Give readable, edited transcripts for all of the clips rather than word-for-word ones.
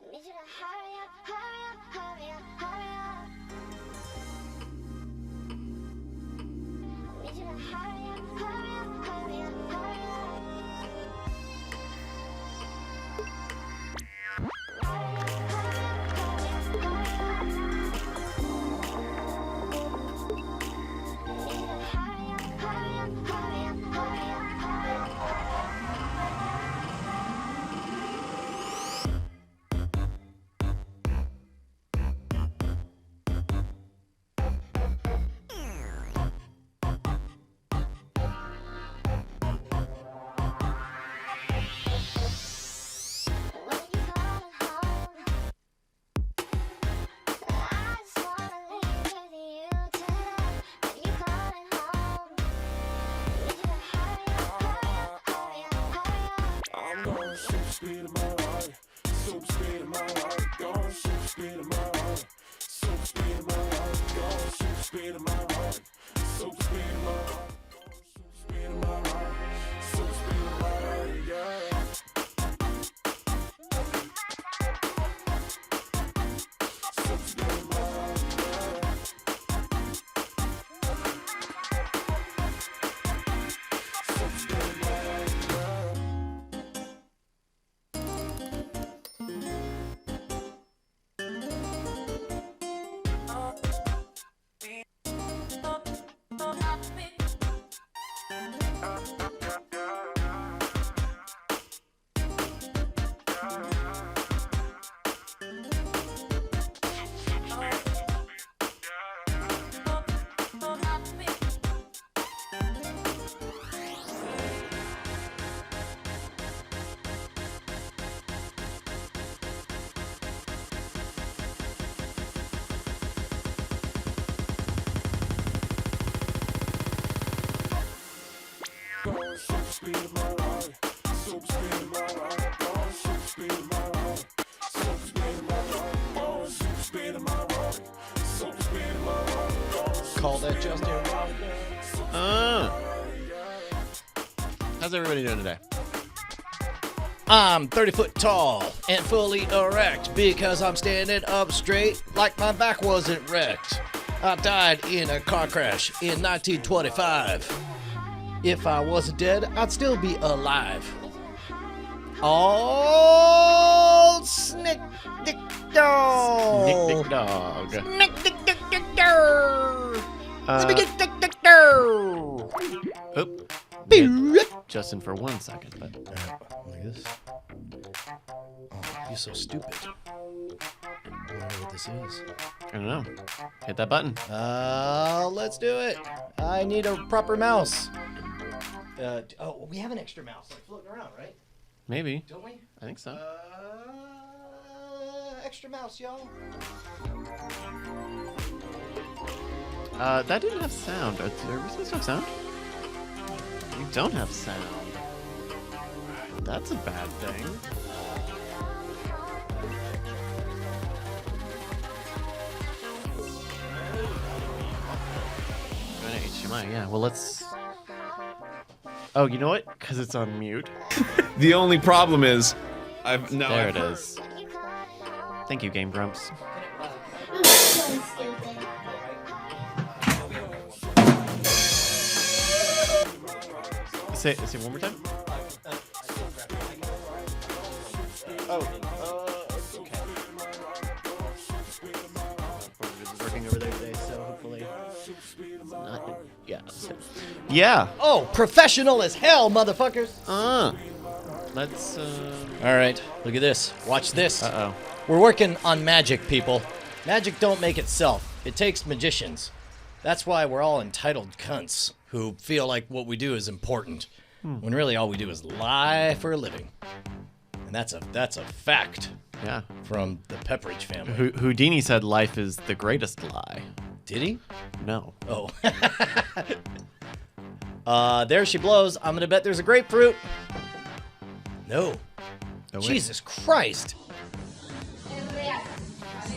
Need you to hurry up, hurry up, hurry up, hurry up. Need you to hurry up, hurry up, hurry up, hurry up. Speed of my life, super speed of my life, going super speed of my life, super speed of my life, going super speed of my life, super speed of my life, super speed of my life, super speed of my life, yeah. Super speed of my life, yeah. Super speed of my life, yeah. Going super speed of my life, super speed of my life, going super speed of my life, super speed of my life, going super speed of my life, super speed of my life, going super Call that Justin. How's everybody doing today? I'm 30 foot tall and fully erect because I'm standing up straight like my back wasn't wrecked. I died in a car crash in 1925. If I wasn't dead, I'd still be alive. Oh, snick dick dog. Nick Dick Dog. Snick dick dick dick dog. Let me get dick dick dog. Oop. Justin for 1 second, but Look at this. Oh, you're so stupid. I don't know what this is. I don't know. Hit that button. Let's do it. I need a proper mouse. We have an extra mouse like floating around, right? Maybe. Don't we? I think so. Extra mouse, y'all. That didn't have sound. Are we supposed to have sound? We don't have sound. That's a bad thing. Going to HDMI, yeah. Well, let's... Oh, you know what? Because it's on mute. The only problem is, I've now. There it is. Thank you, Game Grumps. Say it one more time. Oh, okay. This is working over there today, so hopefully it's not. Yeah. Yeah. Oh, professional as hell, motherfuckers. Let's. All right, look at this. Watch this. Uh-oh. We're working on magic, people. Magic don't make itself. It takes magicians. That's why we're all entitled cunts who feel like what we do is important, when really all we do is lie for a living. And that's a fact. Yeah. From the Pepperidge family. Houdini said life is the greatest lie. Did he? No. Oh. There she blows. I'm gonna bet there's a grapefruit. No. Oh, wait. Jesus Christ.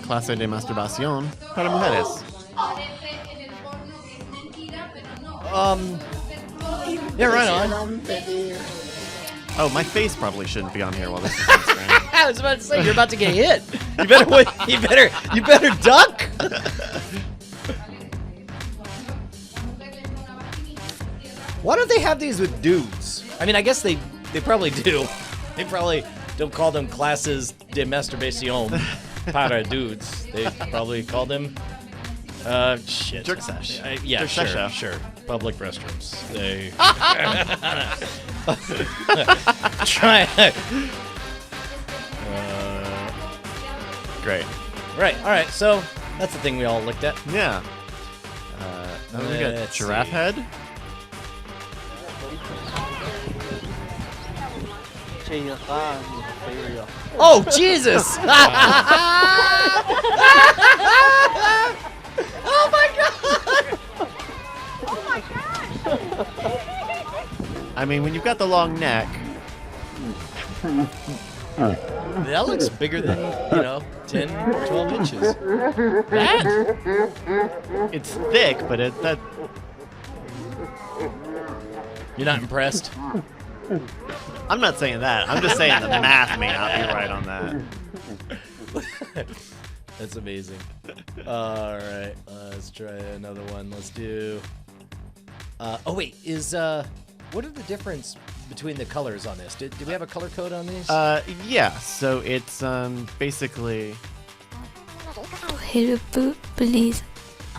Clase de masturbación para mujeres. Yeah, right on. Oh, my face probably shouldn't be on here while this is on screen. I was about to say you're about to get hit. You better duck. Why don't they have these with dudes? I mean, I guess they probably do. They probably don't call them classes de masturbation para dudes. They probably call them shit. Jerk sesh. Yeah, Jerk sesh. sure. Public restrooms. They try. Great. Right. All right. So that's the thing we all looked at. Yeah. Now we got Let's giraffe see. head. Oh Jesus! Oh my God! I mean, when you've got the long neck. That looks bigger than 10, 12 inches. That? It's thick, but that. You're not impressed? I'm not saying that. I'm just saying the math may not be right on that. That's amazing. All right, let's try another one. Let's do. Oh wait, what are the difference between the colors on this? Did we have a color code on these? Yeah. So it's basically. Help, please.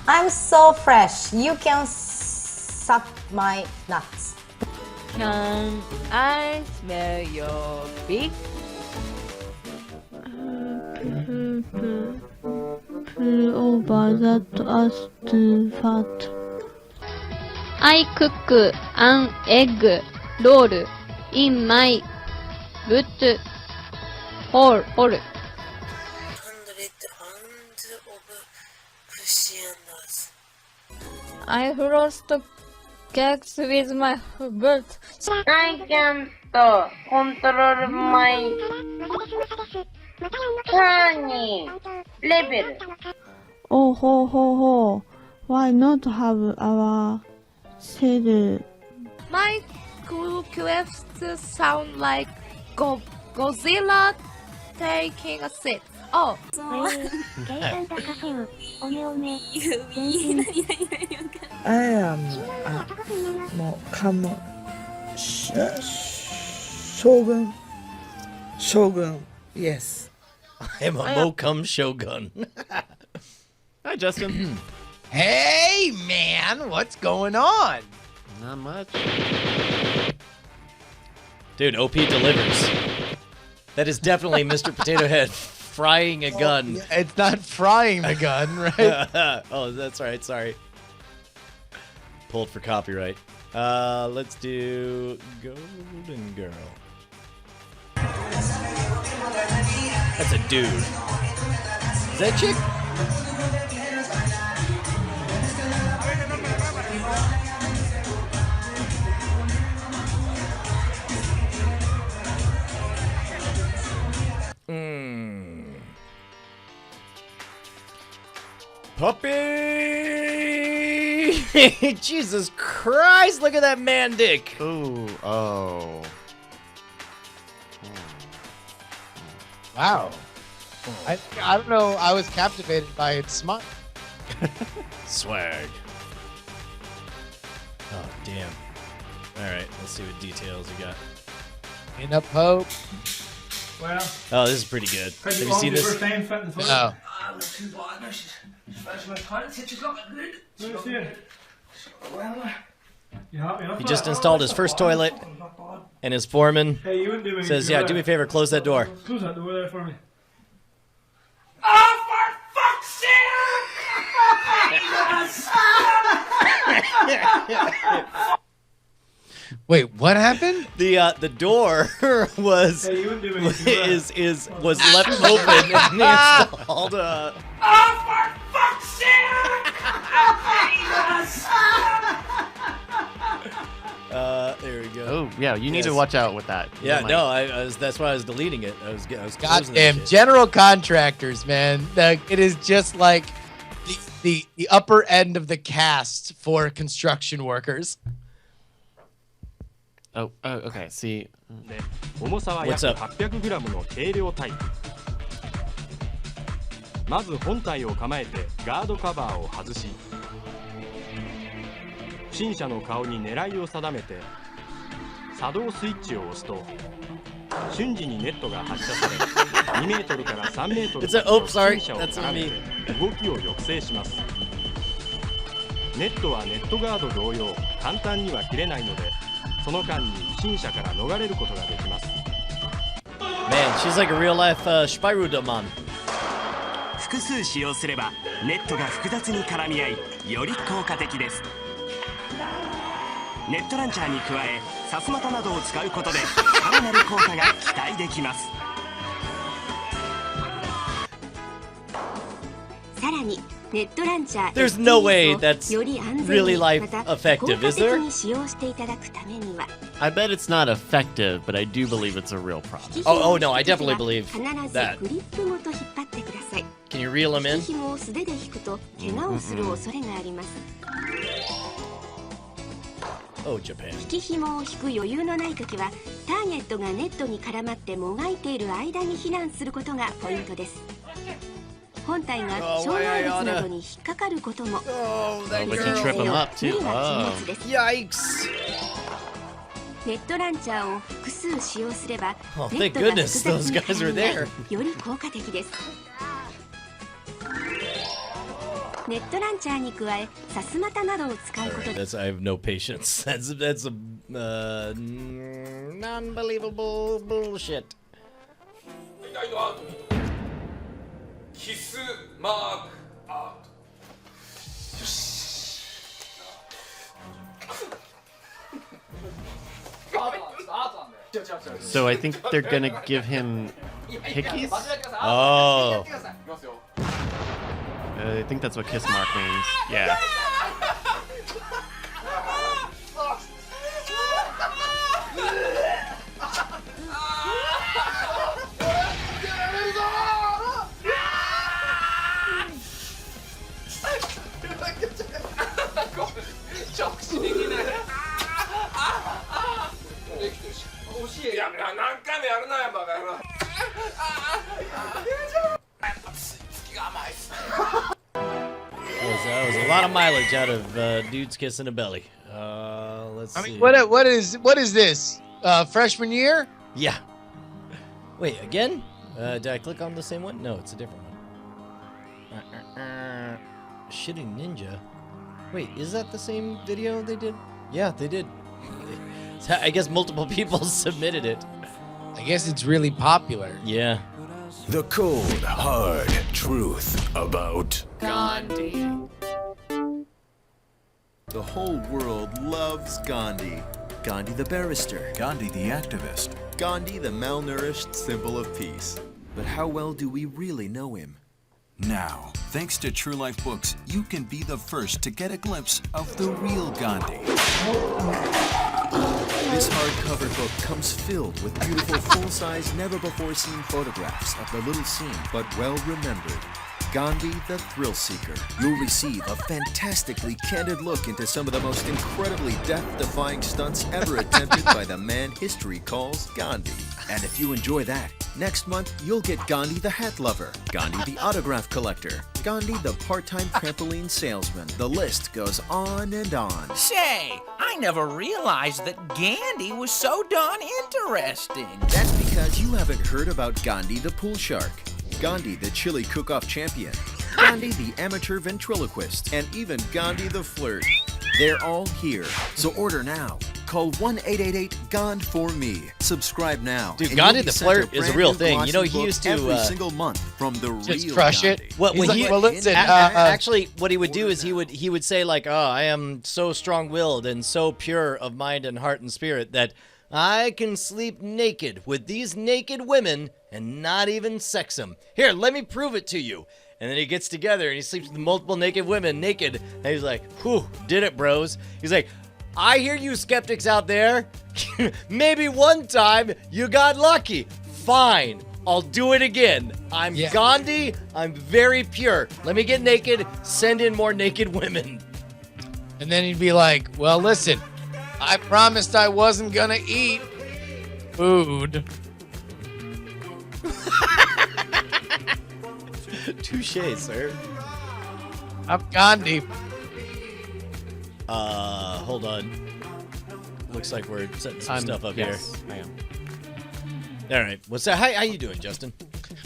I'm so fresh. You can suck my nuts. Can I smell your feet? Pull over that ass too fat. I cook an egg roll in my boot hole. I frost cakes with my boot. I can't control my honey level. Oh ho ho ho. Why not have our cell? My quests sound like Godzilla taking a shit. Oh. I am Shogun, yes. I am a Mokum Shogun. Hi, Justin. Hey, man, what's going on? Not much. Dude, OP delivers. That is definitely Mr. Potato Head frying a gun. It's not frying the gun, right? Oh, that's right. Sorry. Pulled for copyright. Let's do Golden Girl. That's a dude. Is that chick? Puppy! Jesus Christ, look at that man dick. Ooh, oh. Wow. I don't know. I was captivated by its smile. Swag. Oh, damn. All right, let's see what details we got. In a poke. Well, Oh, this is pretty good. Have you seen this? No. He just installed his first toilet, and his foreman says, "Yeah, do me a favor, close that door." Close that door there for me. Wait, what happened? The door was was left open, and he installed there we go. Oh, yeah. You need to Yes. watch out with that. Yeah, You might- no, I was. That's why I was deleting it. I was closing that Goddamn shit. general contractors, man. It is just like the upper end of the cast for construction workers. Oh, okay. See, で重さは What's 約 up? 800g の軽量タイプ。まず本体を構えてガードカバーを外し、不審者の顔に狙いを定めて作動スイッチを押すと瞬時にネットが発射され2メートルから3メートル It's a- の oops, 不 sorry. 審者を That's 絡 on め me. て動きを抑制します。ネットはネットガード同様簡単には切れないので、その間に不審者から逃れることができます。 Man, she's like a real life Spyrudaman. 複数使用すればネットが複雑に絡み合い、より効果的です。ネットランチャーに加えさすまたなどを使うことでさらなる効果が期待できます。さらにネットランチャー There's no way that's より安全 really に life また effective, 効 is 果 there? 的に使用していただくためには I bet it's not effective, but I do believe it's a real product. Oh, no, I definitely believe 必ず that. グリップごと引っ張ってください。 Can you reel him 引 in? き紐を素手で引くと怪我をする恐れがあります。 Oh, Japan. 引き紐を引く余裕のないときはターゲットがネットに絡まってもがいている間に避難することがポイントです。本体が障害物などに引っかかることも But you trip him up 無 too. 理は禁物です。 Yikes! ネットランチャーを複数使用すれば Oh, ネ thank ットが goodness 複雑 those に guys were 絡み合 there. いより効果的です。ネットランチャーに加えさすまたなどを使うことで That's, I have no patience. That's a non-believable bullshit. キスマークアート。 So I think they're gonna give him hickeys. Oh. I think that's what kiss mark means. Yeah. That was a lot of mileage out of dudes kissing a belly. Let's I see. mean, what is this? Freshman year? Yeah. Wait, again? Did I click on the same one? No, it's a different one. Shitting Ninja. Wait, is that the same video they did? Yeah, they did. I guess multiple people submitted it. I guess it's really popular. Yeah. The cold, hard truth about Gandhi. The whole world loves Gandhi. Gandhi the barrister. Gandhi the activist. Gandhi the malnourished symbol of peace. But how well do we really know him? Now, thanks to True Life Books, you can be the first to get a glimpse of the real Gandhi. This hardcover book comes filled with beautiful, full-size, never-before-seen photographs of the little seen but well-remembered Gandhi the Thrill Seeker. You'll receive a fantastically candid look into some of the most incredibly death-defying stunts ever attempted by the man history calls Gandhi. And if you enjoy that, next month you'll get Gandhi the Hat Lover, Gandhi the Autograph Collector, Gandhi the part-time trampoline salesman. The list goes on and on. Say, I never realized that Gandhi was so darn interesting. That's because you haven't heard about Gandhi the Pool Shark, Gandhi the Chili Cook-Off Champion, Gandhi the Amateur Ventriloquist, and even Gandhi the Flirt. They're all here. So order now. Call 1-888-GAND-FOR-ME. Subscribe now. Dude, and Gandhi you'll be the sent Flirt is a brand real new thing. You know, glossy he book used to, every single month from the Just real crush Gandhi. it. Well, He's like, well, listen, actually, what he would do is he would say like, "Oh, I am so strong-willed and so pure of mind and heart and spirit that I can sleep naked with these naked women and not even sex them. Here, let me prove it to you." And then he gets together and he sleeps with multiple naked women, naked. And he's like, "Whew, did it, bros." He's like, "I hear you skeptics out there. Maybe one time you got lucky. Fine, I'll do it again. I'm Gandhi. I'm very pure. Let me get naked. Send in more naked women." And then he'd be like, well, listen, I promised I wasn't gonna eat food. Touche, sir. I'm Gandhi. Hold on. Looks like we're setting some stuff up I am. here. All right. What's that? How you doing, Justin?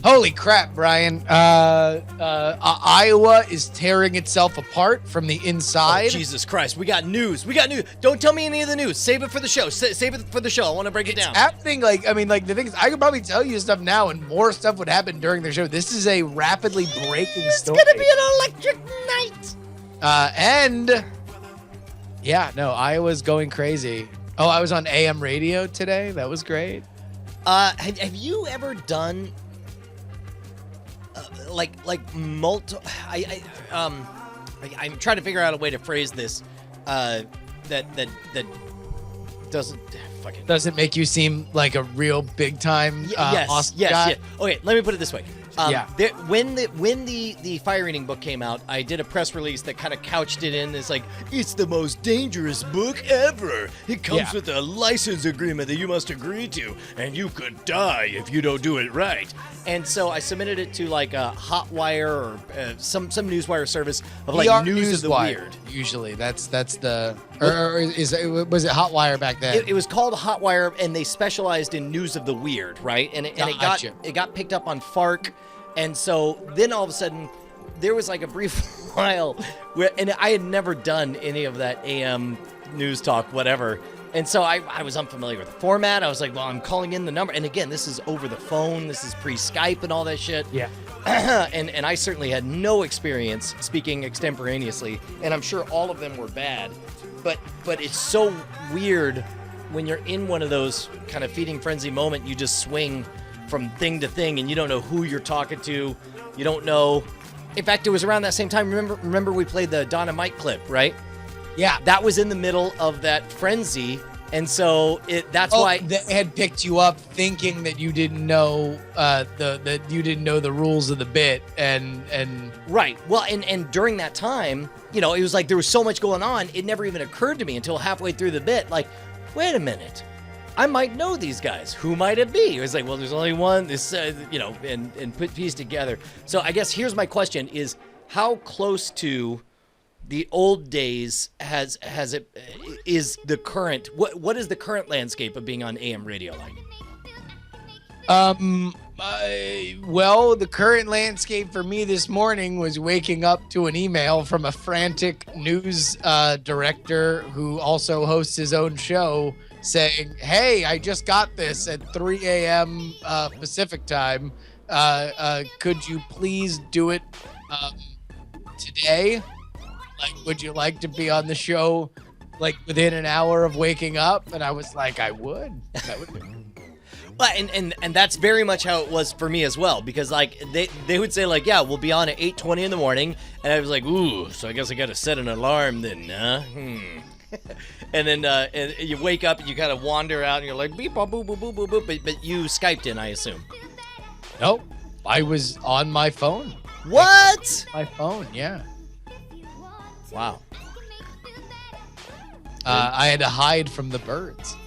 Holy crap, Brian. Iowa is tearing itself apart from the inside. Oh, Jesus Christ. We got news. Don't tell me any of the news. Save it for the show. Save it for the show. I want to break it down. Happening, the thing is, I could probably tell you stuff now and more stuff would happen during the show. This is a rapidly breaking story. It's going to be an electric night. Iowa's going crazy. Oh, I was on AM radio today. That was great. Have you ever done I'm trying to figure out a way to phrase this that doesn't make you seem like a real big time awesome guy. Yes. Okay, let me put it this way. When the fire eating book came out, I did a press release that kind of couched it in as like, it's the most dangerous book ever. It comes with a license agreement that you must agree to, and you could die if you don't do it right. And so I submitted it to like a Hotwire or some newswire service of like news of the weird. Usually, was it Hotwire back then? It was called Hotwire, and they specialized in news of the weird, right? And it got picked up on FARC. And so then all of a sudden, there was like a brief while where, and I had never done any of that AM news talk, whatever. And so I was unfamiliar with the format. I was like, well, I'm calling in the number. And again, this is over the phone. This is pre-Skype and all that shit. Yeah. and I certainly had no experience speaking extemporaneously. And I'm sure all of them were bad. But it's so weird when you're in one of those kind of feeding frenzy moment, you just swing from thing to thing, and you don't know who you're talking to. You don't know. In fact, it was around that same time. Remember we played the Donna Mike clip, right? Yeah. That was in the middle of that frenzy, and so that's why they had picked you up thinking that you didn't know the rules of the bit, and right. Well, and during that time, it was like there was so much going on. It never even occurred to me until halfway through the bit, like, wait a minute. I might know these guys. Who might it be? It was like, well, there's only one. This, and put piece together. So I guess here's my question: is how close to the old days has it is the current? What is the current landscape of being on AM radio like? Well, the current landscape for me this morning was waking up to an email from a frantic news director who also hosts his own show, saying, hey, I just got this at 3 a.m. Pacific time. Could you please do it today? Like, would you like to be on the show like within an hour of waking up? And I was like, I would. That would be. Well, and that's very much how it was for me as well, because like they would say like, yeah, we'll be on at 8:20 in the morning, and I was like, ooh, so I guess I got to set an alarm then, huh? And then and you wake up and you kind of wander out and you're like, beep, boop, boop, boop, boop, boop, but you Skyped in, I assume. Nope, I was on my phone. What? My phone, yeah. Wow. I had to hide from the birds.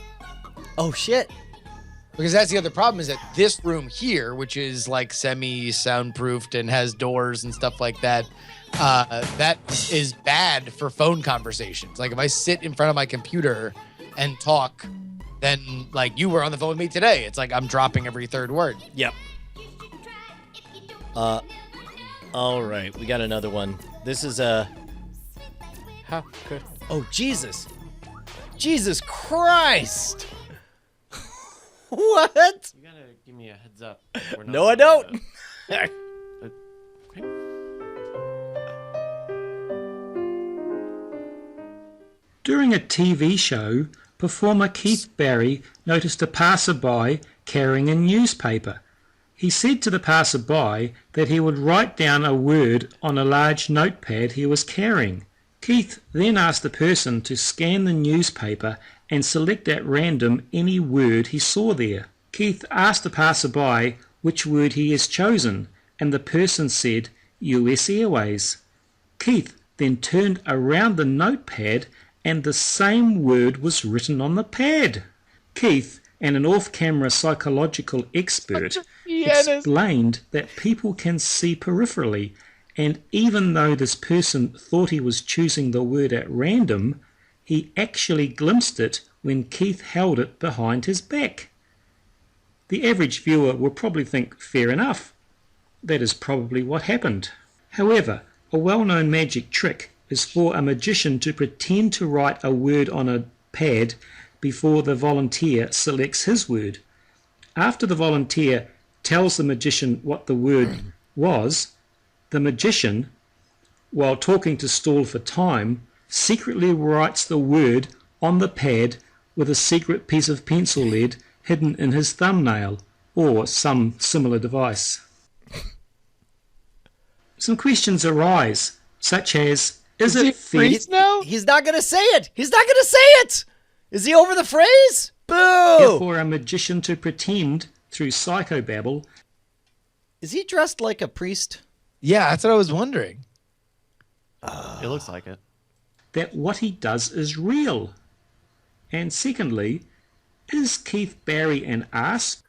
Oh shit. Because that's the other problem, is that this room here, which is like semi-soundproofed and has doors and stuff like that, that is bad for phone conversations. Like if I sit in front of my computer and talk, then like you were on the phone with me today, it's like I'm dropping every third word. Yep. All right, we got another one. This is how could... Oh, Jesus Christ! What? You gotta give me a heads up. No, I don't. During a TV show, performer Keith Barry noticed a passerby carrying a newspaper. He said to the passerby that he would write down a word on a large notepad he was carrying. Keith then asked the person to scan the newspaper and select at random any word he saw there. Keith asked the passerby which word he has chosen, and the person said US Airways. Keith then turned around the notepad and the same word was written on the pad. Keith, and an off-camera psychological expert, explained that people can see peripherally, and even though this person thought he was choosing the word at random, he actually glimpsed it when Keith held it behind his back. The average viewer will probably think, fair enough. That is probably what happened. However, a well-known magic trick is for a magician to pretend to write a word on a pad before the volunteer selects his word. After the volunteer tells the magician what the word was, the magician, while talking to stall for time, secretly writes the word on the pad with a secret piece of pencil lead hidden in his thumbnail or some similar device. Some questions arise, such as, is it fair? Now? He's not going to say it. He's not going to say it. Is he over the phrase? Boo! For a magician to pretend through psychobabble. Is he dressed like a priest? Yeah, that's what I was wondering. It looks like it. That what he does is real. And secondly, is Keith Barry an ass?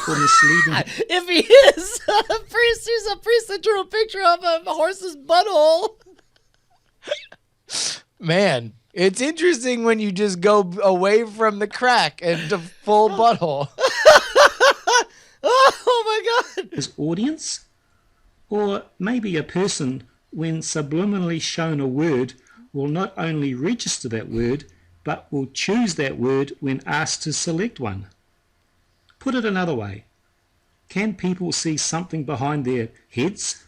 For misleading? If he is a priest, he's a priest that drew a picture of a horse's butthole. Man, it's interesting when you just go away from the crack and to full butthole. Oh my God. His audience? Or maybe a person, when subliminally shown a word, will not only register that word, but will choose that word when asked to select one. Put it another way, can people see something behind their heads?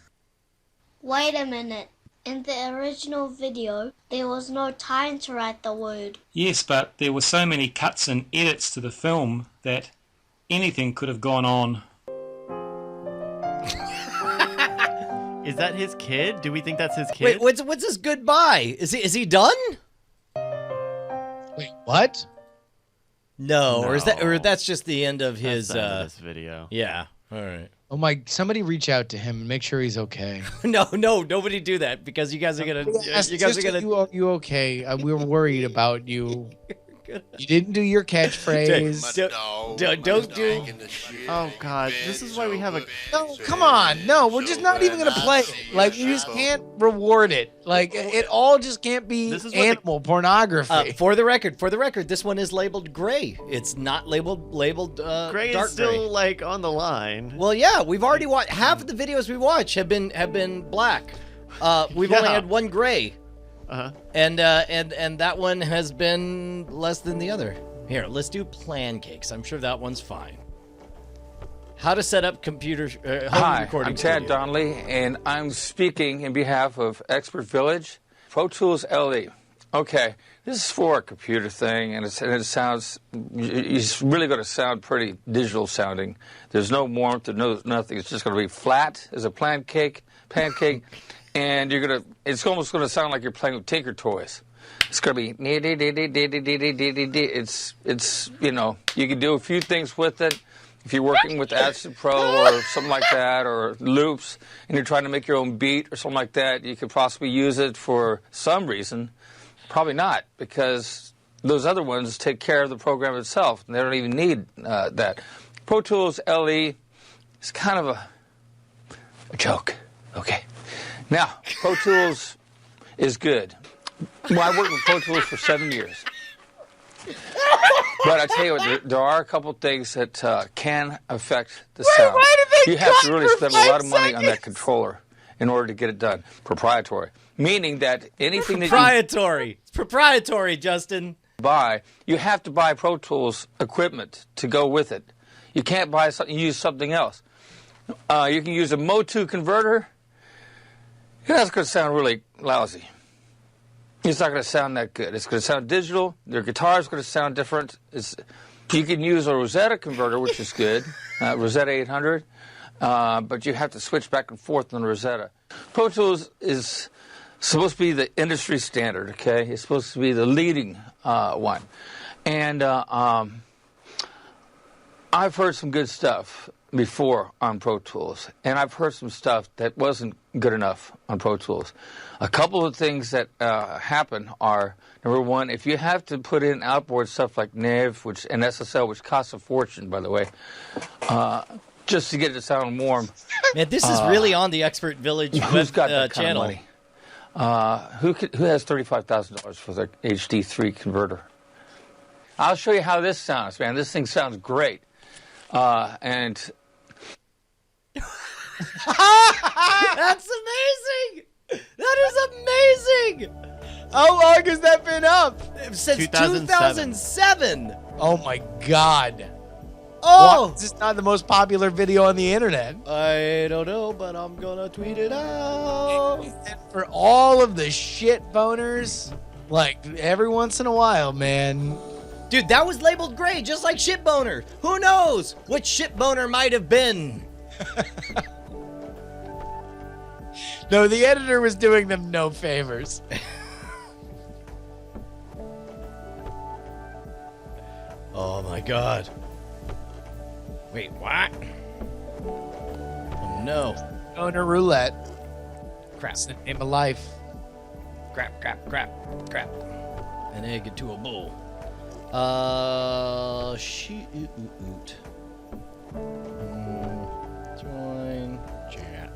Wait a minute. In the original video, there was no time to write the word. Yes, but there were so many cuts and edits to the film that anything could have gone on. Is that his kid? Do we think that's his kid? Wait, what's his goodbye? Is he done? Wait, what? No, or that's just the end of his this video. Yeah. All right. Oh my! Somebody reach out to him and make sure he's okay. No, nobody do that because you guys are gonna. You okay? We were worried about you. You didn't do your catchphrase. Don't do. Oh God! This is why we have a. No, come on! No, we're just not even gonna play it. Like you just can't reward it. Like it all just can't be animal pornography. For the record, this one is labeled gray. It's not labeled gray. Dark is still gray. like on the line. Well, yeah, we've already watched half of the videos we watch have been black. We've only had one gray. And that one has been less than the other. Here, let's do plan cakes. I'm sure that one's fine. How to set up computer home Hi, recording I'm Tad studio. Donnelly, and I'm speaking in behalf of Expert Village, Pro Tools LE. Okay, this is for a computer thing, and it sounds, it's really going to sound pretty digital sounding. There's no warmth, there's nothing. It's just going to be flat as a pancake. And it's almost going to sound like you're playing with Tinker Toys. It's going to be, it's you can do a few things with it. If you're working with Acid Pro or something like that, or loops, and you're trying to make your own beat or something like that, you could possibly use it for some reason. Probably not, because those other ones take care of the program itself, and they don't even need that. Pro Tools LE is kind of a joke. Okay. Now, Pro Tools is good. Well, I worked with Pro Tools for 7 years. But I tell you what, there are a couple things that can affect the sound. You have to really spend a lot of money on that controller in order to get it done. Proprietary. Meaning that anything Proprietary. It's proprietary, Justin. Buy, you have to buy Pro Tools equipment to go with it. You can't buy something, use something else. You can use a Mo2 converter. That's going to sound really lousy. It's not going to sound that good. It's going to sound digital. Your guitar is going to sound different. You can use a Rosetta converter, which is good, Rosetta 800, but you have to switch back and forth on Rosetta. Pro Tools is supposed to be the industry standard, okay? It's supposed to be the leading one. And I've heard some good stuff. before on Pro Tools, and I've heard some stuff that wasn't good enough on Pro Tools. A couple of things that happen are, number one, if you have to put in outboard stuff like NAV and SSL, which costs a fortune, by the way, just to get it to sound warm. Man, this is really on the Expert Village Who's got that kind channel. of money? Who has $35,000 for their HD3 converter? I'll show you how this sounds, man. This thing sounds great. And That's amazing! That is amazing! How long has that been up? Since 2007. 2007! Oh my God. Oh! Why is this not the most popular video on the internet? I don't know, but I'm gonna tweet it out. For all of the shit boners, like every once in a while, man. Dude, that was labeled gray, just like shit boner. Who knows what shit boner might have been? No, the editor was doing them no favors. Oh my God. Wait, what? Oh no. Boner roulette. Crap. It's the name of life. Crap. An egg into a bowl. Shoot. Join chat.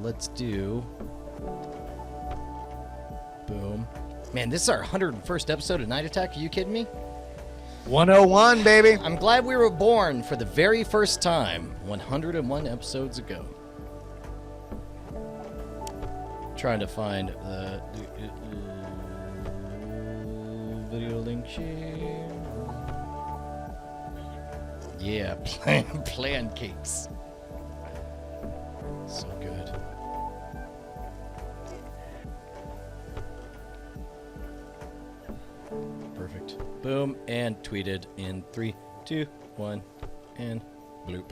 Let's do. Boom. Man, this is our 101st episode of Night Attack. Are you kidding me? 101, baby. I'm glad we were born for the very first time 101 episodes ago. Trying to find the video link share. Yeah, plan cakes. So good. Perfect. Boom, and tweeted in 3, 2, 1, and bloop.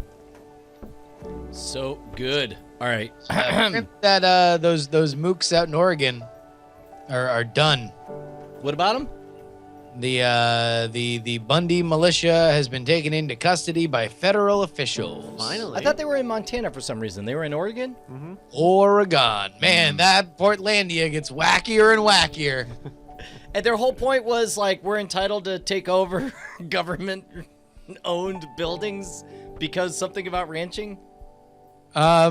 So good. All right. That those mooks out in Oregon are done. What about them? The Bundy militia has been taken into custody by federal officials. Finally. I thought they were in Montana for some reason. They were in Oregon? Mm-hmm. Oregon. Man, that Portlandia gets wackier and wackier. And their whole point was like, we're entitled to take over government-owned buildings because something about ranching? Yeah,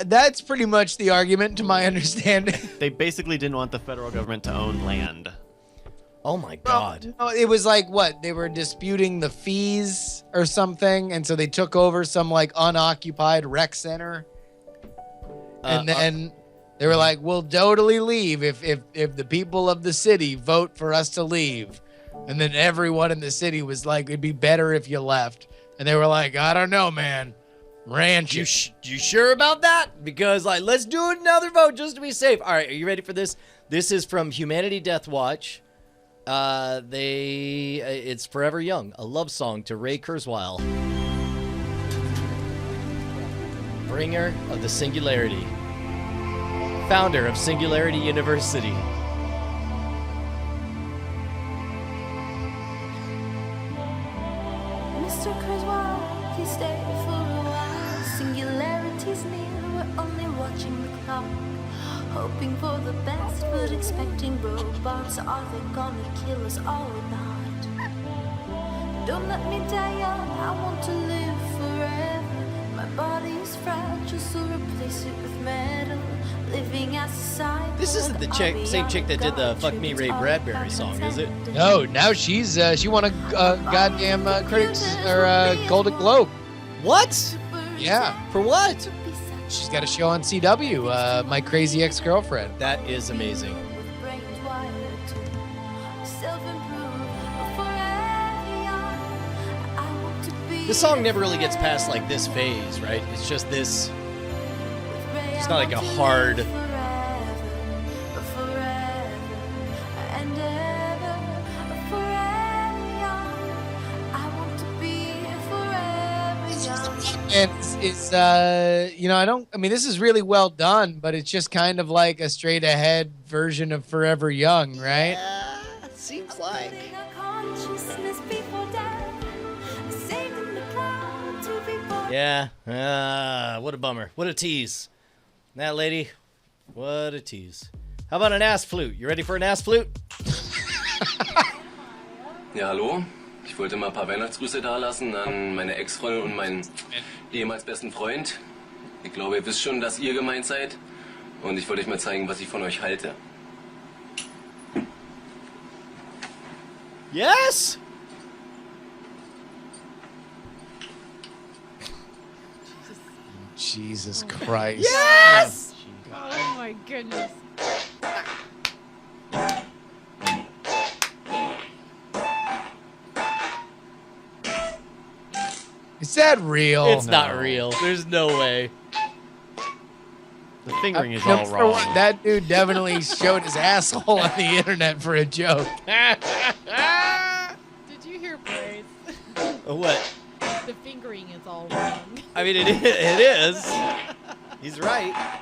that's pretty much the argument, to my understanding. They basically didn't want the federal government to own land. Oh my God. Well, it was like, what? They were disputing the fees or something, and so they took over some like unoccupied rec center. And then they were like, we'll totally leave if the people of the city vote for us to leave. And then everyone in the city was like, it'd be better if you left. And they were like, I don't know, man. Ranch. You sure about that? Because like, let's do another vote just to be safe. All right, are you ready for this? This is from Humanity Death Watch. It's Forever Young, a love song to Ray Kurzweil, bringer of the Singularity, founder of Singularity University. Mr. Kurzweil, please stay for a while. Singularity's near, we're only watching the clock. Hoping for the best, but expecting robots. Are they gonna kill us all or not? Don't let me die young, I want to live forever. My body is fragile, so replace it with metal. Living as a cyborg. This isn't the same chick that did the "Fuck Me Ray Bradbury" song, is it? No, now she won a goddamn critics or Golden Globe. What? Yeah. For what? She's got a show on CW, My Crazy Ex-Girlfriend. That is amazing. This song never really gets past like this phase, right? It's just this. It's not like a hard. And it's I mean, this is really well done, but it's just kind of like a straight ahead version of Forever Young, right? Seems like. Yeah. What a bummer. What a tease. That lady, what a tease. How about an ass flute? You ready for an ass flute? Ja, hallo. Ich wollte mal ein paar Weihnachtsgrüße dalassen an meine Ex-Freundin und meinen ehemals besten Freund. Ich glaube, ihr wisst schon, dass ihr gemeint seid. Und ich wollte euch mal zeigen, was ich von euch halte. Yes! Jesus Christ. Yes! Oh my goodness. Is that real? It's not real. There's no way. The fingering is No, all for wrong. one, that dude definitely showed his asshole on the internet for a joke. Did you hear Brace? What? The fingering is all wrong. I mean, it is. He's right.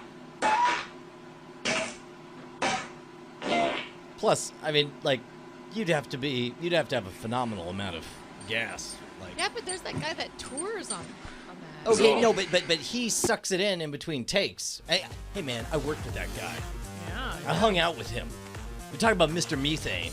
Plus, I mean, like, you'd have to have a phenomenal amount of gas. Like, Yeah, but there's that guy that tours on that. okay, no, but he sucks it in between takes. Hey, man, I worked with that guy. Yeah. I hung out with him. We talk about Mr. Methane.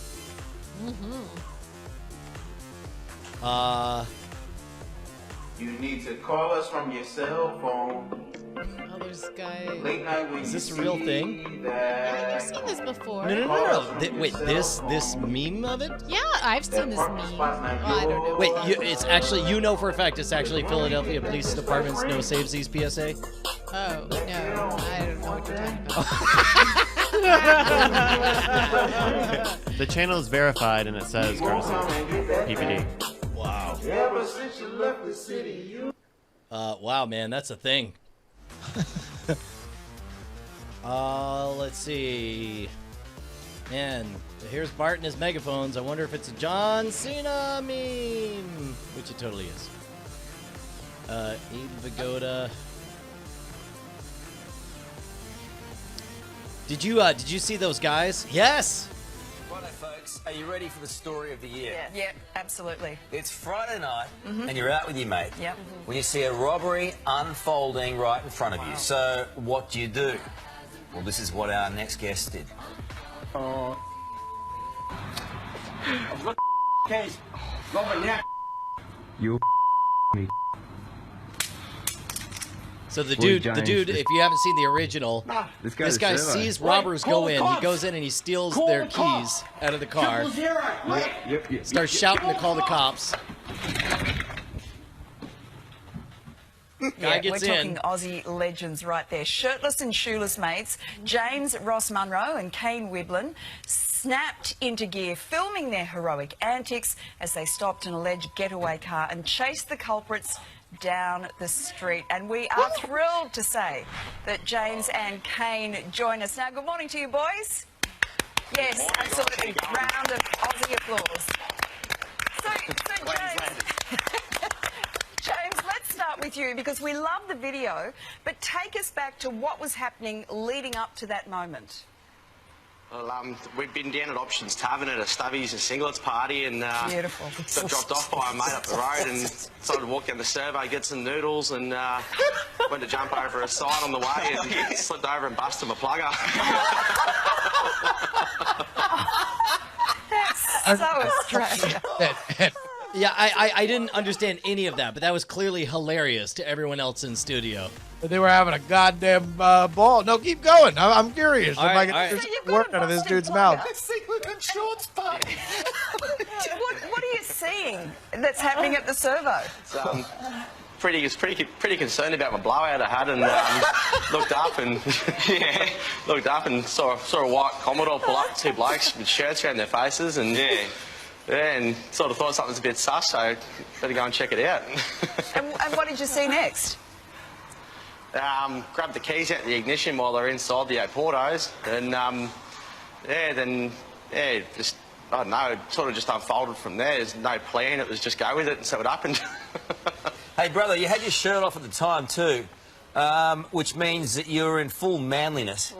You need to call us from your cell phone. Oh, there's a guy. Late night when Is this you a real see thing? that. I've seen this before. No. Wait, this meme of it? Yeah, I've seen this meme. Well, I don't know. Wait, it's actually, you know for a fact it's actually Philadelphia Police Department's No Savesies PSA? Oh, no. I don't know what you're talking about. The channel is verified and it says courtesy PPD. Wow. Ever since you left the city, you. Wow, man, that's a thing. Let's see. And here's Bart and his megaphones. I wonder if it's a John Cena meme, which it totally is. Abe Vigoda. Did you see those guys? Yes. Righto, folks. Are you ready for the story of the year? Yeah, absolutely. It's Friday night, and you're out with your mate. Yep. When you see a robbery unfolding right in front of you. So, what do you do? Well, this is what our next guest did. I've got case. Robert now. You. So the Boy, dude, Giants, if you haven't seen the original, this this guy guy is Sarah. sees Wait, robbers call go the in. He cops. goes in and he steals Call their the cops. keys out of the car. Yep. Starts shouting to call the cops. Guy gets we're in. talking Aussie legends right there. Shirtless and shoeless mates, James Ross Munro and Kane Wiblin snapped into gear, filming their heroic antics as they stopped an alleged getaway car and chased the culprits down the street. And we are thrilled to say that James and Kane join us now. Good morning to you, boys. Yes, absolutely. Round of Aussie applause. So James, let's start with you because we love the video, but take us back to what was happening leading up to that moment. Well, we've been down at Options Tavern at a Stubbies and Singlets party and Beautiful. got dropped off by a mate up the road and decided to walk down the survey, get some noodles and went to jump over a side on the way and slipped over and busted my plugger. That's so Australian. Yeah, I didn't understand any of that, but that was clearly hilarious to everyone else in studio. They were having a goddamn ball. No, keep going. I'm curious. All If I right, can all right. hear some word out of this dude's mouth. What are you seeing that's happening at the servo? So, pretty concerned about my blowout I had and looked up and saw a white Commodore pull up, two blokes with shirts around their faces and and sort of thought something's a bit sus, so better go and check it out. And what did you see next? Grabbed the keys out of the ignition while they're inside the Portos, and just I don't know, it sort of just unfolded from there. There's no plan. It was just go with it and see what happened. Hey, brother, you had your shirt off at the time too, which means that you were in full manliness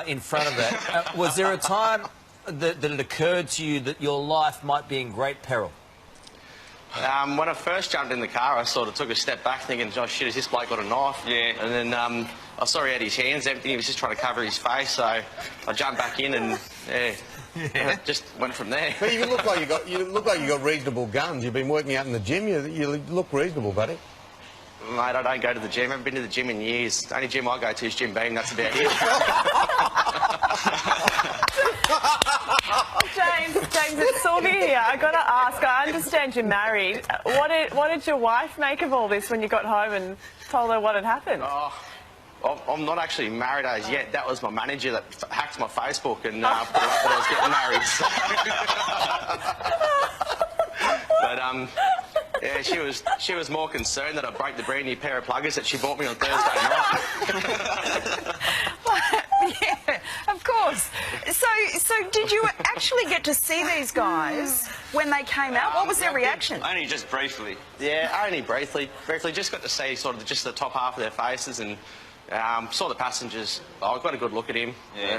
in front of that. Was there a time that it occurred to you that your life might be in great peril? When I first jumped in the car, I sort of took a step back thinking, oh shit, has this bloke got a knife? Yeah. And then I saw he had his hands empty, he was just trying to cover his face, so I jumped back in and, just went from there. But you look like you got reasonable guns. You've been working out in the gym, you look reasonable, buddy. Mate, I don't go to the gym. I haven't been to the gym in years. The only gym I go to is Jim Beam, that's about it. James, it's Sylvia here. I got to ask, I understand you're married. What did your wife make of all this when you got home and told her what had happened? I'm not actually married as yet. That was my manager that hacked my Facebook and put up that I was getting married. But yeah, she was more concerned that I broke the brand new pair of pluggers that she bought me on Thursday night. Yeah, of course. So did you actually get to see these guys when they came out? What was their reaction? Only just briefly. Yeah, only briefly. Just got to see sort of just the top half of their faces and saw the passengers. I got a good look at him. Yeah.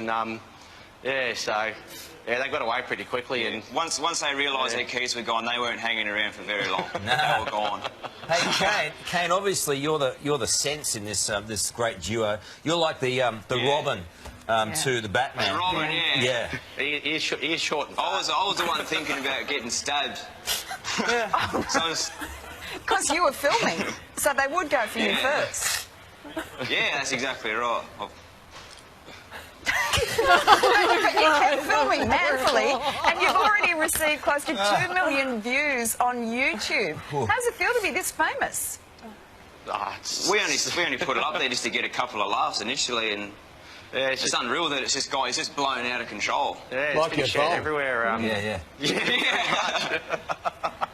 And they got away pretty quickly. And once they realised their keys were gone, they weren't hanging around for very long. They were gone. Hey, Kane. Obviously, you're the sense in this this great duo. You're like the Robin to the Batman. The Robin, yeah. He is short. And I was the one thinking about getting stabbed. Because you were filming, so they would go for you first. Yeah, that's exactly right. You kept filming manfully, and you've already received close to 2 million views on YouTube. How does it feel to be this famous? We only put it up there just to get a couple of laughs initially, and it's just unreal that it's just blown out of control. Yeah, it's been shared everywhere. Yeah.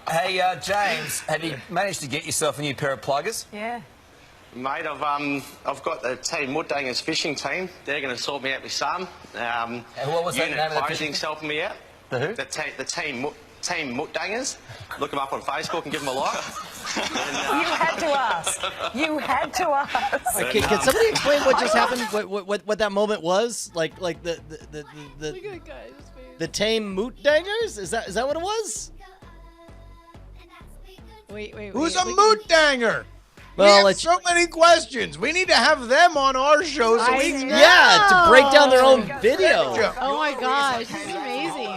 Hey, James, have you managed to get yourself a new pair of pluggers? Yeah. Mate, I've got the team Muttdangers fishing team. They're going to sort me out with some. What was that name of the fishing? Helping me out. The who? The team Muttdangers. Look them up on Facebook and give them a like. You had to ask. You had to ask. Can somebody explain what just happened? What that moment was? Like the tame Muttdangers? Is that what it was? Wait. Who's a Muttdanger? Well, we have so many questions. We need to have them on our show so we can... Yeah, to break down their own video. Oh my gosh, this is amazing.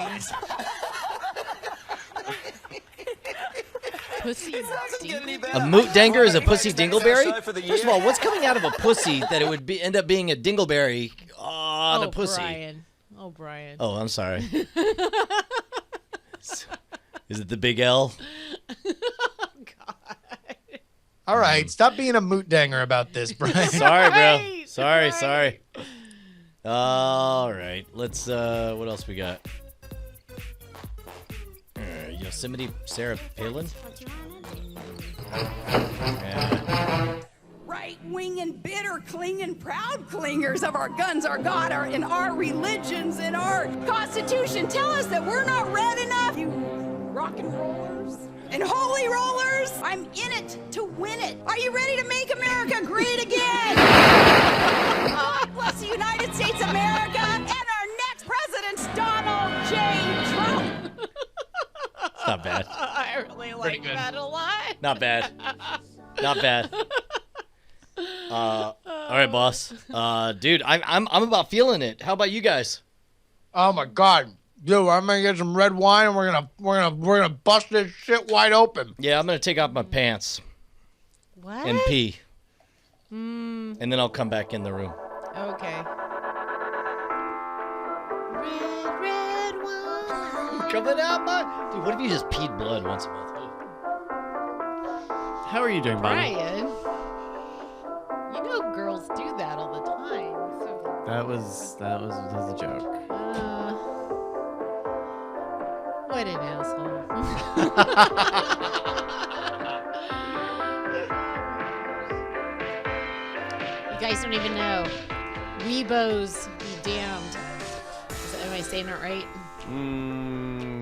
Pussy A Muttdanger is a pussy dingleberry? First of all, what's coming out of a pussy that it would end up being a dingleberry on a pussy? Brian. Oh, I'm sorry. Is it the big L? All right, stop being a Muttdanger about this, Brian. Sorry, bro. Sorry. All right, let's. What else we got? Yosemite Sarah Palin. Right-wing and bitter, clinging, proud clingers of our guns, our God, and our religions, and our Constitution tell us that we're not red enough. You rock and rollers and holy rollers, I'm in it to win it. Are you ready to make America great again? God bless the United States of America and our next president's Donald J. Trump. Not bad. I really like that a lot. Not bad. All right, boss. Dude, I'm about feeling it. How about you guys? Oh my God. Dude, I'm gonna get some red wine and we're gonna bust this shit wide open. Yeah, I'm gonna take off my pants. What? And pee. And then I'll come back in the room. Okay. Red wine coming out my. Dude, what if you just peed blood once a month? How are you doing, buddy? Brian, you know girls do that all the time. So. That was a joke. What an asshole. You guys don't even know. Weebos, you damned. Am I saying it right?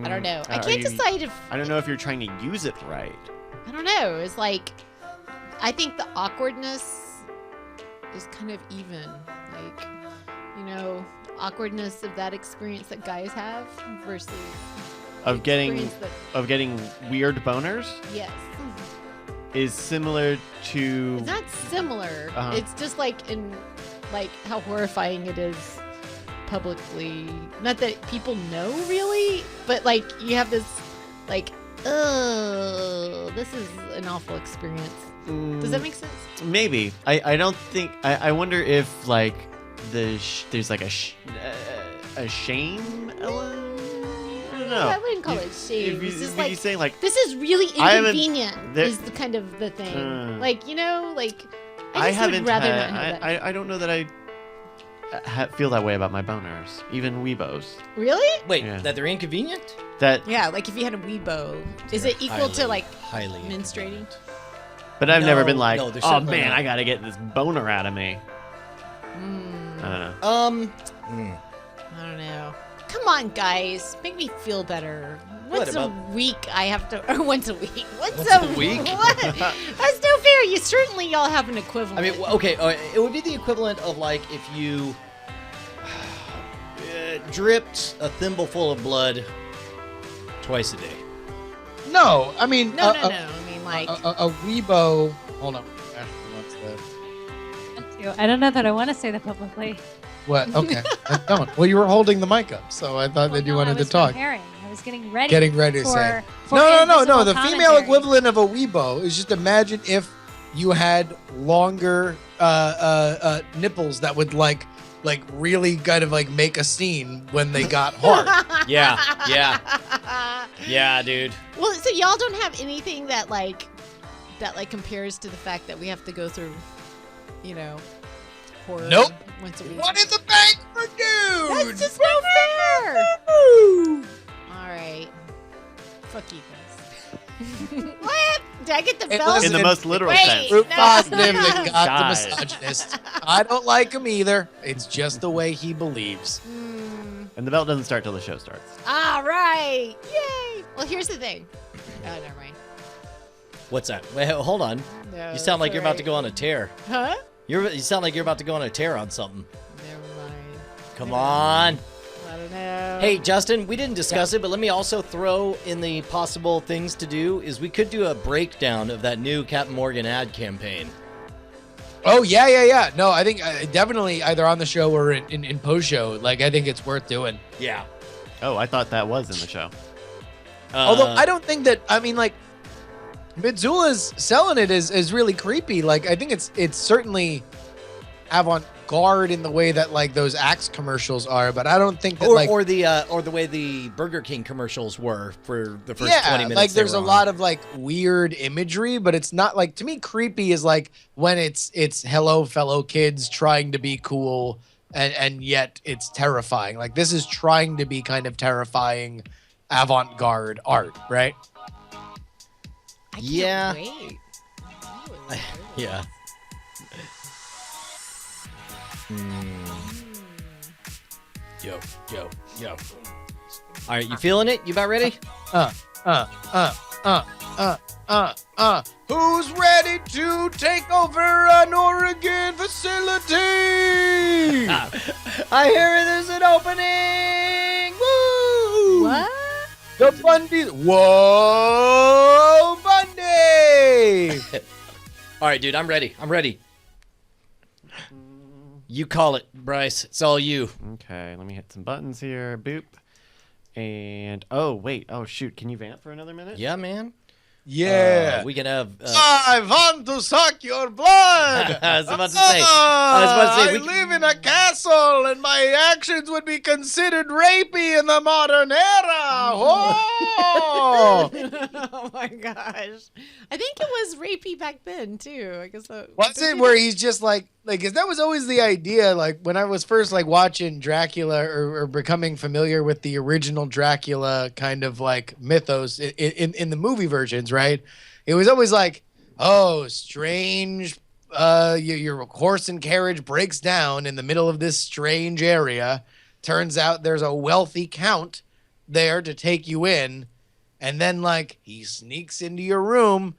I don't know. I can't decide if... I don't know if you're trying to use it right. I don't know. It's like... I think the awkwardness is kind of even. Like, you know, awkwardness of that experience that guys have versus of getting experience weird boners Yes. is similar to. It's not similar. Uh-huh. It's just like how horrifying it is publicly. Not that people know really, but like you have this like, oh, this is an awful experience. Does that make sense? Maybe. I don't think. I wonder if like there's like a shame element. I don't know. I wouldn't call it shame. If It's just you saying like this is really I haven't- inconvenient. there- Is the kind of the thing. Like I I just haven't would rather had- not have that. I don't know that I feel that way about my boners, even Weebos. Really? Wait, Yeah. that they're inconvenient? That. Yeah, like if you had a Weebo, is it equal to like highly menstruating? But I've never been No, like, no, they're oh certainly man, not. I gotta get this boner out of me. I don't know. I don't know. Come on, guys, make me feel better. What Once a about- week, I have to. Or once a week. Once Once a a week? What? That's no fair. You certainly y'all have an equivalent. I mean, okay, it would be the equivalent of like if you dripped a thimbleful of blood twice a day. No, I mean, No. I mean, like. a Weebo. Hold on. What's that? I don't know that I want to say that publicly. What? Okay. I don't. Well, you were holding the mic up, so I thought that you wanted I was to talk. preparing. I was getting ready. Getting ready to for, say. for No. invisible The female commentary. equivalent of a Weebo is just imagine if you had longer nipples that would like really kind of like make a scene when they got hard. Yeah, dude. Well, so y'all don't have anything that compares to the fact that we have to go through, horror Nope. once a week. One in the bank for dudes. That's just no fair. All right. Fuck you guys. What? Did I get the belt? In the most literal Wait, sense. no. Positive that got Guys. the misogynist. I don't like him either. It's just the way he believes. And the belt doesn't start till the show starts. All right. Yay. Well, here's the thing. Oh, never mind. What's that? Wait, hold on. No, You sound like it's you're about to alright. go on a tear. Huh? You sound like you're about to go on a tear on something. Never mind. Come on. I don't know. Hey, Justin, we didn't discuss it, but let me also throw in the possible things to do is we could do a breakdown of that new Captain Morgan ad campaign. Oh, yeah. No, I think definitely either on the show or in post-show. Like, I think it's worth doing. Yeah. Oh, I thought that was in the show. Although I don't think that, I mean, like, Mitsula's selling it is really creepy. Like, I think it's certainly avant-garde in the way that, like, those Axe commercials are, but I don't think that, or the way the Burger King commercials were for the first 20 minutes. like they there's were a on. lot of like weird imagery, but it's not like, to me, creepy is like when it's hello fellow kids trying to be cool and yet it's terrifying. Like this is trying to be kind of terrifying avant-garde art, right? Yeah. Wait. Yeah. Yo. All right, you feeling it? You about ready? Who's ready to take over an Oregon facility? I hear there's an opening. Woo! What? The Bundy. Whoa, Bundy! All right, dude, I'm ready. You call it, Bryce. It's all you. Okay, let me hit some buttons here. Boop. And oh wait, oh shoot, can you vamp for another minute? Yeah, man. Yeah. We can have. I want to suck your blood. I was about to say. I I live in a castle, and my actions would be considered rapey in the modern era. Oh, Oh my gosh. I think it was rapey back then too. I guess that was it where he's just like, 'cause that was always the idea. Like when I was first like watching Dracula or becoming familiar with the original Dracula kind of like mythos in the movie versions, right? It was always like, oh, strange. Your horse and carriage breaks down in the middle of this strange area. Turns out there's a wealthy count there to take you in. And then, like, he sneaks into your room.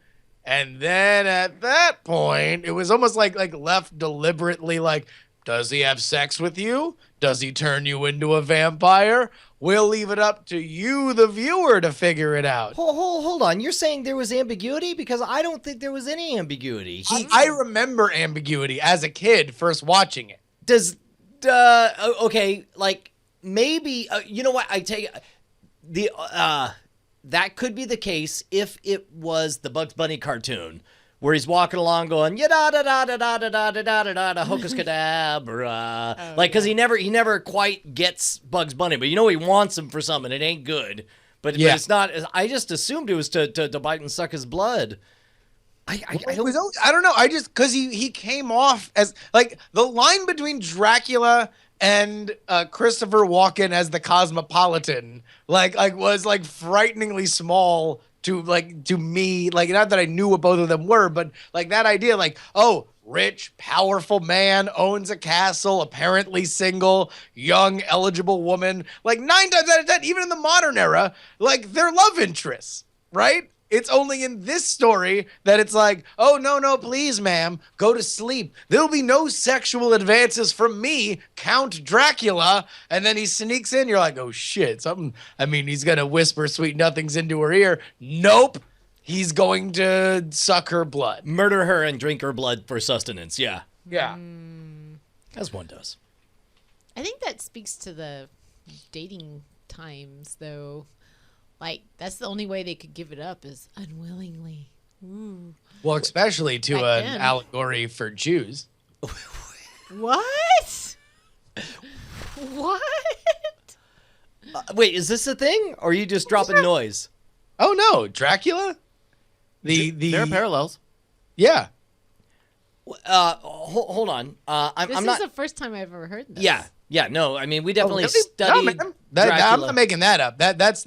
And then at that point, it was almost like left deliberately, like, Does he have sex with you? Does he turn you into a vampire? We'll leave it up to you, the viewer, to figure it out. Hold on. You're saying there was ambiguity? Because I don't think there was any ambiguity. I remember ambiguity as a kid first watching it. Okay, like maybe you know what? I take the that could be the case if it was the Bugs Bunny cartoon where he's walking along going da da da da da da da da da da da hocus cadabra, like because he never quite gets Bugs Bunny, but you know he wants him for something. It ain't good, but it's not. I just assumed it was to bite and suck his blood. I don't know. I just because he came off as like the line between Dracula and Christopher Walken as the Cosmopolitan like was like frighteningly small to me, like not that I knew what both of them were, but like that idea, like, oh, rich, powerful man owns a castle, apparently single, young, eligible woman, like 9 times out of 10, even in the modern era, like they're love interests, right? It's only in this story that it's like, oh, no, please, ma'am, go to sleep. There'll be no sexual advances from me, Count Dracula. And then he sneaks in. You're like, oh, shit, something. I mean, he's going to whisper sweet nothings into her ear. Nope. He's going to suck her blood. Murder her and drink her blood for sustenance. Yeah. Yeah. As one does. I think that speaks to the dating times, though. Like, that's the only way they could give it up is unwillingly. Ooh. Well, especially to Back an then. allegory for Jews. What? What? Wait, is this a thing? Or are you just dropping noise? Oh, no. Dracula? There are parallels. Yeah. Hold on. This I'm is not. the first time I've ever heard this. Yeah. No. I mean, we definitely really? studied. No, man. Dracula. I'm not making that up. That's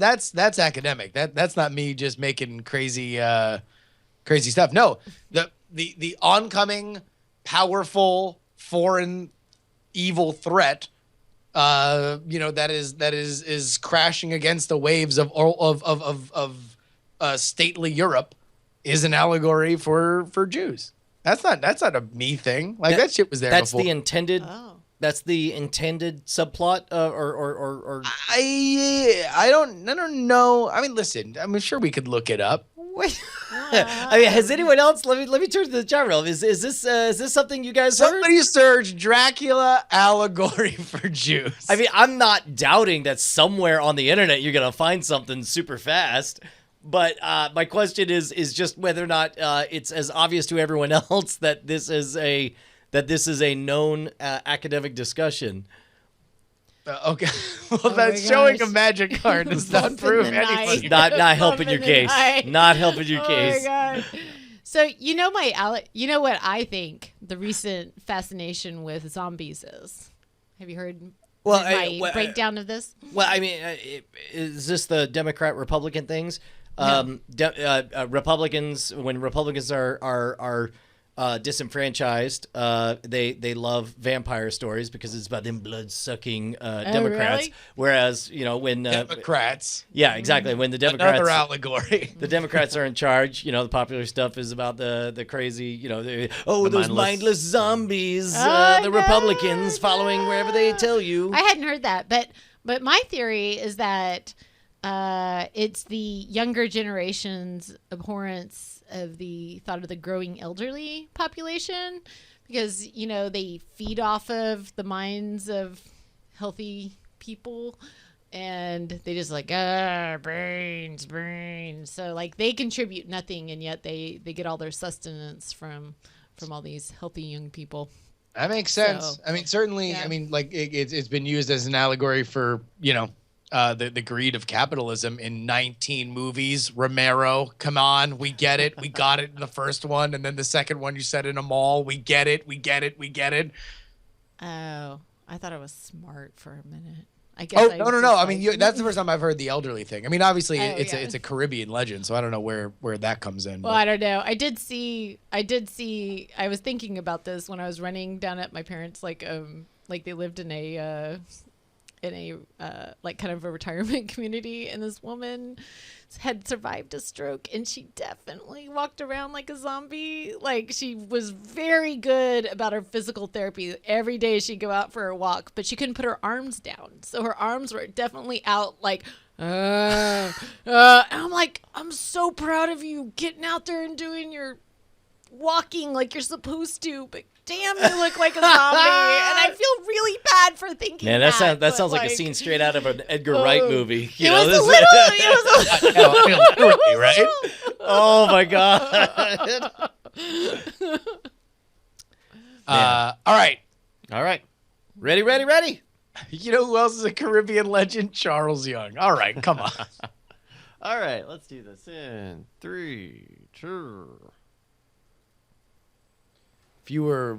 academic. That's not me just making crazy stuff. No, the oncoming powerful foreign evil threat, that is crashing against the waves of stately Europe, is an allegory for Jews. That's not a me thing. Like that shit was there. That's before. the intended. That's the intended subplot, or I don't know. I mean, listen. I'm sure we could look it up. I mean, has anyone else? Let me turn to the chat room. Is this something you guys heard? Somebody search Dracula allegory for Jews. I mean, I'm not doubting that somewhere on the internet you're gonna find something super fast. But my question is just whether or not it's as obvious to everyone else that this is a known academic discussion. Okay, well, that's showing a magic card does not prove anything. Not helping your case. Not helping your case. Oh my God. So you know what I think the recent fascination with zombies is. Have you heard my breakdown of this? Well, I mean, is this the Democrat-Republican things? No. Republicans, when Republicans are disenfranchised, they love vampire stories because it's about them blood-sucking Democrats. Really? Whereas, when Democrats, yeah, exactly, when the Democrats, another allegory, the Democrats are in charge. The popular stuff is about the crazy, those mindless zombies. The Republicans following wherever they tell you. I hadn't heard that, but my theory is that it's the younger generation's abhorrence of the thought of the growing elderly population, because they feed off of the minds of healthy people, and they just like brains. So like they contribute nothing, and yet they get all their sustenance from all these healthy young people. That makes sense. So, I mean, certainly. yeah. I mean, like it's been used as an allegory for the greed of capitalism in 19 movies. Romero, come on, we get it. We got it in the first one, and then the second one you said in a mall. We get it. Oh, I thought I was smart for a minute. I guess. Oh, no. I mean, that's the first time I've heard the elderly thing. I mean, obviously it's a Caribbean legend, so I don't know where that comes in. Well, I don't know. I did see. I was thinking about this when I was running down at my parents' like they lived in a in a like kind of a retirement community, and this woman had survived a stroke, and she definitely walked around like a zombie. Like, she was very good about her physical therapy. Every day she'd go out for a walk, but she couldn't put her arms down, so her arms were definitely out, like and I'm like, I'm so proud of you getting out there and doing your walking like you're supposed to, but damn, you look like a zombie. And I feel really bad for thinking Man, that. Sounds like a scene straight out of an Edgar Wright movie. It was a little, right? Oh my god. All right. Ready. You know who else is a Caribbean legend? Charles Young. All right, come on. All right, let's do this in 3, 2. If you were